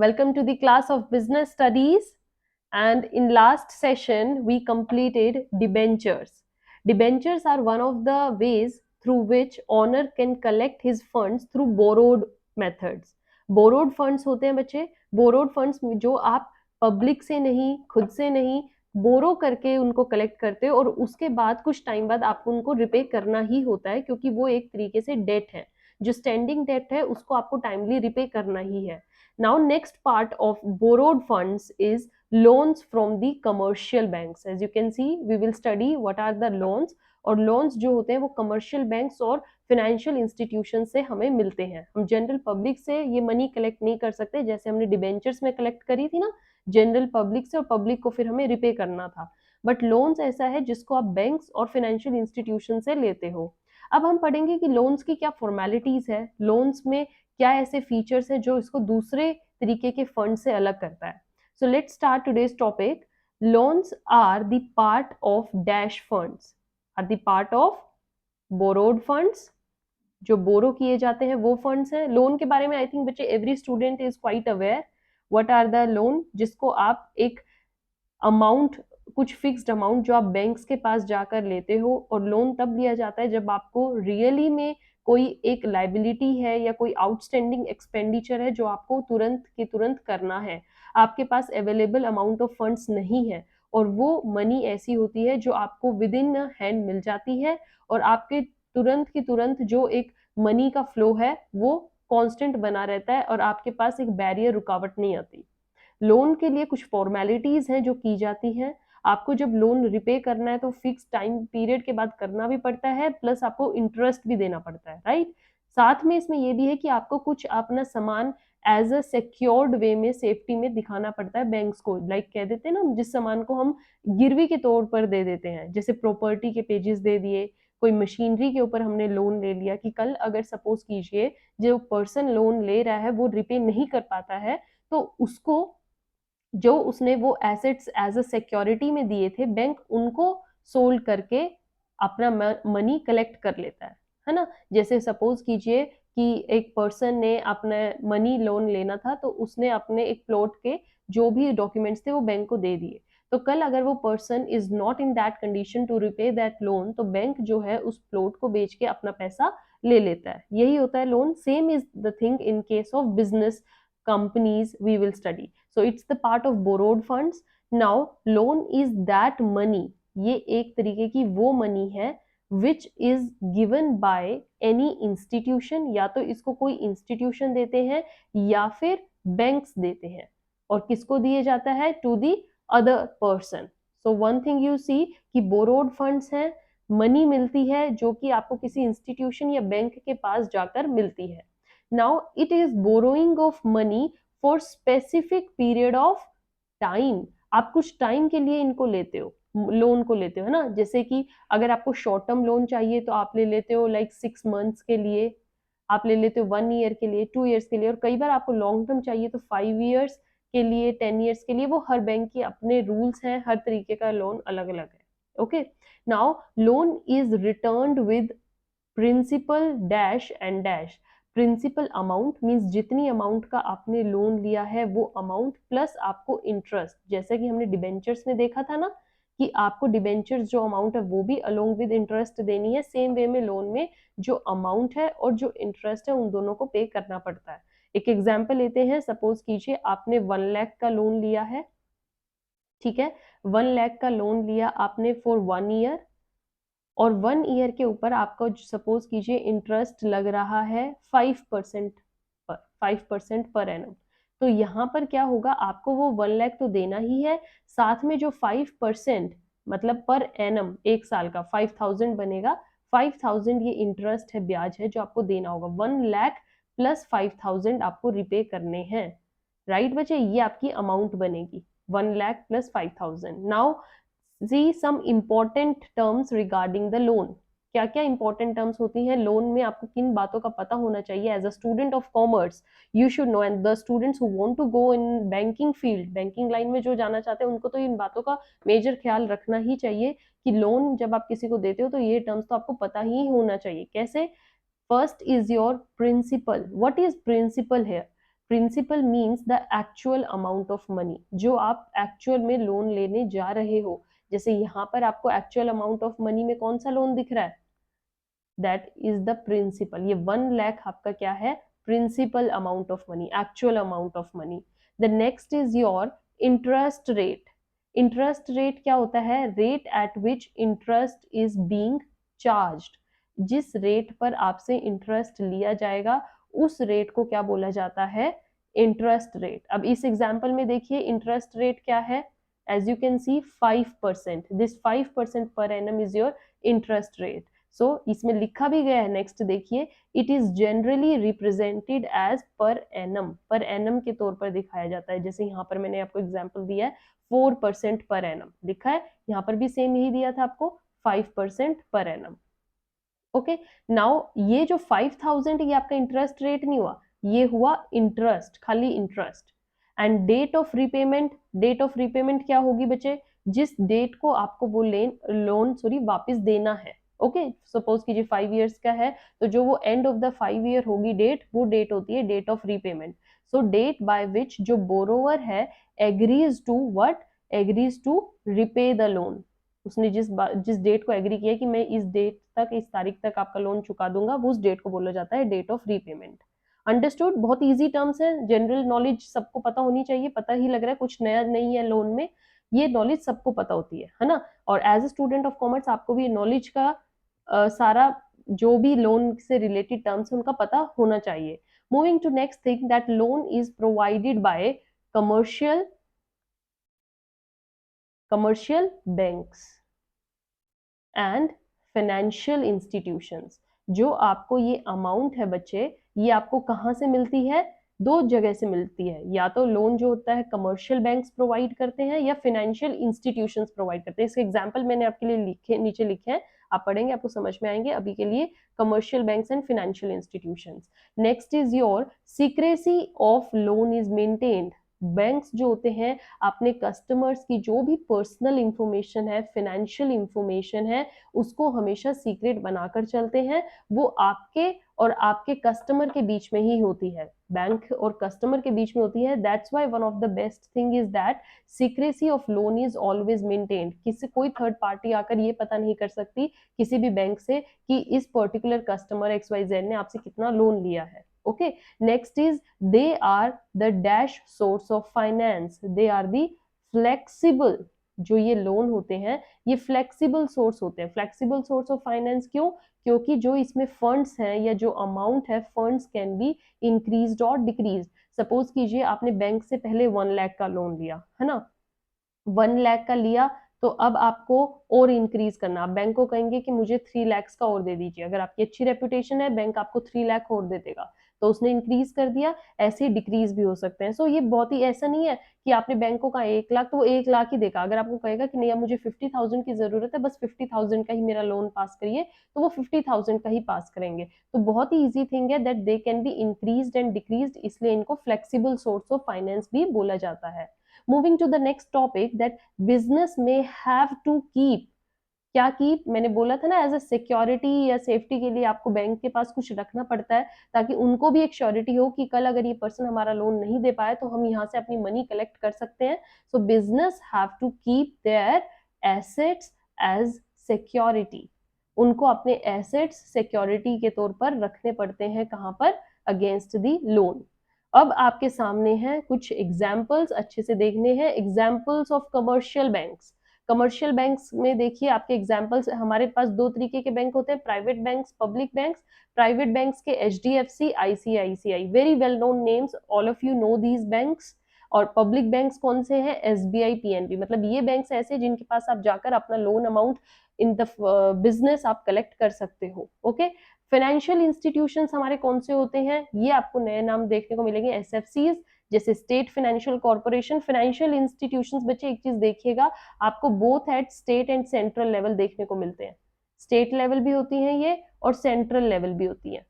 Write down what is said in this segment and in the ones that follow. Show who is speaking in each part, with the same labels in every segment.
Speaker 1: Welcome to the class of business studies. And in last session, we completed debentures. Debentures are one of the ways through which owner can collect his funds through borrowed methods. Borrowed funds होते हैं बच्चे, borrowed funds जो आप public से नहीं, खुद से नहीं, बोरो करके उनको कलेक्ट करते हो और उसके बाद कुछ टाइम बाद आपको उनको रिपे करना ही होता है, क्योंकि वो एक तरीके से डेट है, जो स्टैंडिंग डेट है उसको आपको टाइमली रिपे करना ही है. Now next part of borrowed funds is loans from the commercial banks. As you can see, we will study what are the loans. और loans जो होते हैं वो commercial banks और financial institutions से हमें मिलते हैं. हम general public से ये money collect नहीं कर सकते, जैसे हमने debentures में collect करी थी ना, general public से, और public को फिर हमें repay करना था. But loans ऐसा है जिसको आप banks और financial institutions से लेते हो. अब हम पढ़ेंगे कि लोन्स की क्या फॉर्मेलिटीज है, लोन्स में क्या ऐसे फीचर्स है जो इसको दूसरे तरीके के फंड से अलग करता है. So let's start today's topic. Loans are the part of dash funds, are the part of borrowed funds. जो बोरो किए जाते हैं वो फंड्स हैं. लोन के बारे में आई थिंक बच्चे every student is quite aware. What are the loan, जिसको आप एक अमाउंट, कुछ फिक्स्ड अमाउंट जो आप बैंक्स के पास जाकर लेते हो, और लोन तब लिया जाता है जब आपको रियली में कोई एक लाइबिलिटी है या कोई आउटस्टैंडिंग एक्सपेंडिचर है जो आपको तुरंत की तुरंत करना है. आपके पास अवेलेबल अमाउंट ऑफ फंड्स नहीं है और वो मनी ऐसी होती है जो आपको विद इन हैंड मिल जाती है और आपके तुरंत की तुरंत जो एक मनी का फ्लो है वो कांस्टेंट बना रहता है और आपके पास एक बैरियर, रुकावट नहीं आती. लोन के लिए कुछ फॉर्मेलिटीज हैं जो की जाती हैं. आपको जब लोन रिपे करना है तो फिक्स टाइम पीरियड के बाद करना भी पड़ता है, प्लस आपको इंटरेस्ट भी देना पड़ता है, राइट. साथ में इसमें ये भी है कि आपको कुछ अपना सामान एज अ सिक्योर्ड वे में सेफ्टी में दिखाना पड़ता है बैंक्स को. लाइक कह देते हैं ना, जिस सामान को हम गिरवी के तौर पर दे देते हैं, जैसे प्रॉपर्टी के पेजेस दे दिए, कोई मशीनरी के ऊपर हमने लोन ले लिया, कि कल अगर सपोज कीजिए जो पर्सन लोन ले रहा है वो रिपे नहीं कर पाता है, तो उसको जो उसने वो एसेट्स एज अ सिक्योरिटी में दिए थे, बैंक उनको सोल्ड करके अपना मनी कलेक्ट कर लेता है ना. जैसे सपोज कीजिए कि एक पर्सन ने अपना मनी लोन लेना था, तो उसने अपने एक प्लॉट के जो भी डॉक्यूमेंट्स थे वो बैंक को दे दिए. तो कल अगर वो person is not in that condition to repay that loan, तो बैंक जो है उस प्लॉट को बेच के अपना पैसा ले लेता है. यही होता है loan. Same is the thing in case of business companies we will study. So it's the part of borrowed funds. Now loan is that money, ये एक तरीके की वो मनी है which is given by any institution, या तो इसको कोई इंस्टीट्यूशन देते हैं या फिर बैंक्स देते हैं. और किसको दिए जाता है? To the other person. So one thing you see कि बोरोड फंड्स हैं, मनी मिलती है जो कि आपको किसी इंस्टीट्यूशन या बैंक के पास जाकर मिलती है. Now it is borrowing of money for specific period of time. आप कुछ टाइम के लिए इनको लेते हो, लोन को लेते हो, है ना. जैसे कि अगर आपको शॉर्ट टर्म लोन चाहिए तो आप ले लेते हो लाइक 6 मंथ्स के लिए, आप ले लेते हो 1 ईयर के लिए, 2 ईयर्स के लिए, और कई बार आपको लॉन्ग टर्म चाहिए तो 5 ईयर्स के लिए, 10 ईयर्स के लिए. वो हर बैंक के अपने रूल्स हैं, हर तरीके का लोन अलग अलग है. Okay. Now loan is returned with principal dash and dash. Principal amount means जितनी अमाउंट का आपने लोन लिया है वो अमाउंट प्लस आपको इंटरेस्ट. जैसे कि हमने डिबेंचर्स में देखा था ना कि आपको डिबेंचर्स जो अमाउंट है वो भी अलोंग विद इंटरेस्ट देनी है. सेम वे में लोन में जो अमाउंट है और जो इंटरेस्ट है उन दोनों को पे करना पड़ता है. एक एग्जाम्पल लेते हैं. सपोज कीजिए आपने 1 लाख का लोन लिया है, ठीक है. 1 लाख का लोन लिया आपने फॉर 1 ईयर, और 1 ईयर के ऊपर आपका सपोज कीजिए इंटरेस्ट लग रहा है 5% पर, 5% पर एनम. तो यहाँ पर क्या होगा, आपको वो 1 लाख तो देना ही है, साथ में जो 5% मतलब पर एनम एक साल का 5000 बनेगा. 5000 ये इंटरेस्ट है, ब्याज है जो आपको देना होगा. 1 लाख प्लस 5000 आपको रिपे करने हैं, राइट बच्चे. ये आपकी अमाउंट बनेगी, 1 lakh plus 5000. Now see some important terms regarding the loan. क्या क्या इंपॉर्टेंट टर्म्स होती हैं लोन में, आपको किन बातों का पता होना चाहिए. As a student of commerce you should know, and the students who want to go in banking field, banking line में जो जाना चाहते हैं उनको तो इन बातों का मेजर ख्याल रखना ही चाहिए कि लोन जब आप किसी को देते हो तो ये टर्म्स तो आपको पता ही होना चाहिए. कैसे? First is your principal. What is principal है? Principal means the actual amount of money, जो आप एक्चुअल में लोन लेने जा रहे हो। जैसे यहाँ पर आपको एक्चुअल अमाउंट ऑफ मनी में कौन सा लोन दिख रहा है, दैट इज द प्रिंसिपल। ये 1 लाख आपका क्या है, principal amount of money, actual amount of money. The next is your interest rate. Interest rate क्या होता है, rate at which interest is being charged. जिस रेट पर आपसे इंटरेस्ट लिया जाएगा उस रेट को क्या बोला जाता है, इंटरेस्ट रेट। अब इस एग्जाम्पल में देखिए इंटरेस्ट रेट क्या है, as you can see 5%, this 5% per annum is your interest rate. So इसमें लिखा भी गया है, नेक्स्ट देखिए, it is generally represented as per annum के तौर पर दिखाया जाता है। जैसे यहाँ पर मैंने आपको एग्जांपल दिया है 4% पर एनम लिखा है, यहाँ पर भी सेम यही दिया था आपको 5% पर एनम। ओके, नाउ ये जो 5000 ये आपका इंटरेस्ट रेट नहीं हुआ, ये हुआ इंटरेस्ट, खाली interest. And date of repayment, date of repayment क्या होगी बच्चे, जिस डेट को आपको वो लोन वापस देना है। ओके, सपोज कीजिए 5 इयर्स का है, तो जो वो एंड ऑफ द 5 ईयर होगी डेट, वो डेट होती है date of repayment. So date by which जो बोरोवर है agrees to what, agrees to repay the loan. उसने जिस डेट को एग्री किया कि मैं इस डेट तक, इस तारीख तक आपका लोन चुका दूंगा, वो उस डेट को बोला जाता है डेट ऑफ रीपेमेंट। अंडरस्टूड, बहुत इजी टर्म्स है, जनरल नॉलेज सबको पता होनी चाहिए, पता ही लग रहा है कुछ नया नहीं है लोन में, ये नॉलेज सबको पता होती है ना। और as a student of commerce आपको भी नॉलेज का सारा जो भी लोन से रिलेटेड टर्म्स है उनका पता होना चाहिए। Moving to next thing, that loan is provided by commercial banks and financial institutions. जो आपको ये अमाउंट है बच्चे, ये आपको कहाँ से मिलती है, 2 जगह से मिलती है। या तो लोन जो होता है कमर्शियल बैंक्स प्रोवाइड करते हैं या फाइनेंशियल इंस्टीट्यूशंस प्रोवाइड करते हैं। इसके एग्जांपल मैंने आपके लिए नीचे लिखे हैं, आप पढ़ेंगे आपको समझ में आएंगे। अभी के लिए commercial banks and financial institutions. Next is your secrecy of loan is maintained. Banks जो होते हैं अपने कस्टमर्स की जो भी पर्सनल इंफॉर्मेशन है, फाइनेंशियल इंफॉर्मेशन है, उसको हमेशा सीक्रेट बनाकर चलते हैं। वो आपके और आपके कस्टमर के बीच में ही होती है, बैंक और कस्टमर के बीच में होती है। That's why one of the best thing is that secrecy of loan is always maintained. किसी कोई थर्ड पार्टी आकर ये पता नहीं कर सकती किसी भी बैंक से कि इस पर्टिकुलर कस्टमर XYZ ने आपसे कितना लोन लिया है। okay, next is they are the dash source of finance, they are the flexible, जो ये लोन होते हैं ये फ्लेक्सिबल सोर्स होते हैं। फ्लेक्सिबल सोर्स ऑफ फाइनेंस क्यों, क्योंकि जो इसमें फंड्स हैं या जो अमाउंट है, फंड्स कैन बी इंक्रीज्ड और डिक्रीज। सपोज कीजिए आपने बैंक से पहले 1 लाख का लोन लिया है ना, 1 लाख का लिया, तो अब आपको और इंक्रीज करना, आप बैंक को कहेंगे कि मुझे 3 लाख का और दे दीजिए। अगर आपकी अच्छी रेपुटेशन है, बैंक आपको 3 लाख और दे देगा, तो उसने इंक्रीज कर दिया। ऐसे डिक्रीज भी हो सकते हैं। सो ये बहुत ही, ऐसा नहीं है कि आपने बैंक को कहा 1 लाख तो वो 1 लाख ही देगा। अगर आपको कहेगा कि नहीं अब मुझे 50,000 की जरूरत है, बस 50,000 का ही मेरा लोन पास करिए, तो वो 50,000 का ही पास करेंगे। तो बहुत ही ईजी थिंग है that they can be increase and decrease, इसलिए इनको फ्लेक्सिबल सोर्स ऑफ फाइनेंस भी बोला जाता है। Moving to the next topic, that business में हैव टू कीप, क्या कीप, मैंने बोला था ना एज अ सिक्योरिटी या सेफ्टी के लिए आपको बैंक के पास कुछ रखना पड़ता है, ताकि उनको भी एक श्योरिटी हो कि कल अगर ये पर्सन हमारा लोन नहीं दे पाए तो हम यहाँ से अपनी मनी कलेक्ट कर सकते हैं। So business have to keep their assets as security, उनको अपने एसेट्स सिक्योरिटी के तौर पर रखने पड़ते हैं, कहाँ पर, अगेंस्ट द लोन। अब आपके सामने हैं कुछ एग्जाम्पल्स, अच्छे से देखने हैं, examples of commercial banks. Commercial banks में देखिए आपके एग्जांपल्स, हमारे पास 2 तरीके के बैंक होते हैं, private banks, public banks. Private banks के HDFC, ICICI, very well known names, all of you know these banks. और पब्लिक बैंक्स कौन से हैं, SBI, PNB, मतलब ये बैंक्स ऐसे जिनके पास आप जाकर अपना loan amount in the business आप कलेक्ट कर सकते हो। ओके, फाइनेंशियल इंस्टीट्यूशंस हमारे कौन से होते हैं, ये आपको नए नाम देखने को मिलेंगे, SFCs, जैसे state financial corporation. Financial institutions बच्चे एक चीज देखिएगा, आपको both at state and central level देखने को मिलते हैं। स्टेट लेवल भी होती हैं ये और सेंट्रल लेवल भी होती है।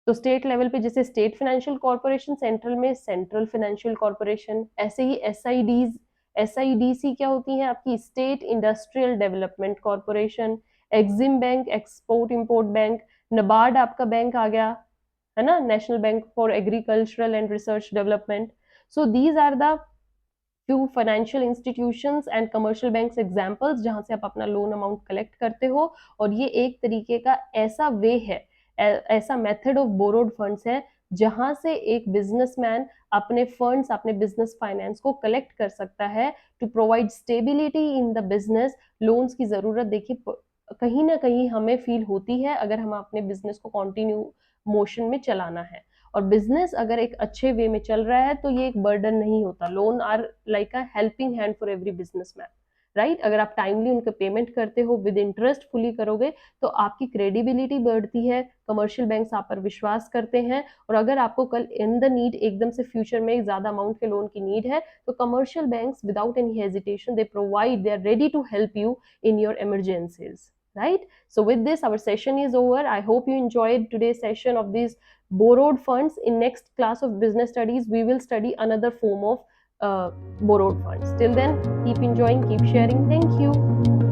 Speaker 1: तो स्टेट लेवल पे जैसे स्टेट फाइनेंशियल कॉर्पोरेशन, सेंट्रल में सेंट्रल फाइनेंशियल कॉर्पोरेशन। ऐसे ही SIDC क्या होती हैं आपकी, state industrial development corporation. Exim bank, export import bank. NABARD आपका बैंक आ गया, है ना, national bank for agricultural and research development. So these are the few financial institutions and commercial banks examples जहां से आप अपना लोन अमाउंट कलेक्ट करते हो. और ये एक तरीके का ऐसा वे है, ऐसा मेथड ऑफ बोरोड फंड्स है जहां से एक बिजनेसमैन अपने फंड्स, अपने बिजनेस फाइनेंस को कलेक्ट कर सकता है to provide stability in the business. Loans की जरूरत देखिए कहीं ना कहीं हमें फील होती है अगर हम अपने बिजनेस को कंटिन्यू मोशन में चलाना है. और बिजनेस अगर एक अच्छे वे में चल रहा है तो ये एक बर्डन नहीं होता. Loan are like a helping hand for every businessman, right. अगर आप टाइमली उनके पेमेंट करते हो, विद इंटरेस्ट फुली करोगे, तो आपकी क्रेडिबिलिटी बढ़ती है, कमर्शियल बैंक्स आप पर विश्वास करते हैं. और अगर आपको कल इन द नीड एकदम से फ्यूचर में ज्यादा अमाउंट के लोन की नीड है, तो commercial banks without any hesitation they provide, they are ready to help you in your emergencies, right? So with this our session is over. I hope you enjoyed today's session of these borrowed funds. In next class of business studies we will study another form of borrowed funds. Till then, keep enjoying, keep sharing. Thank you.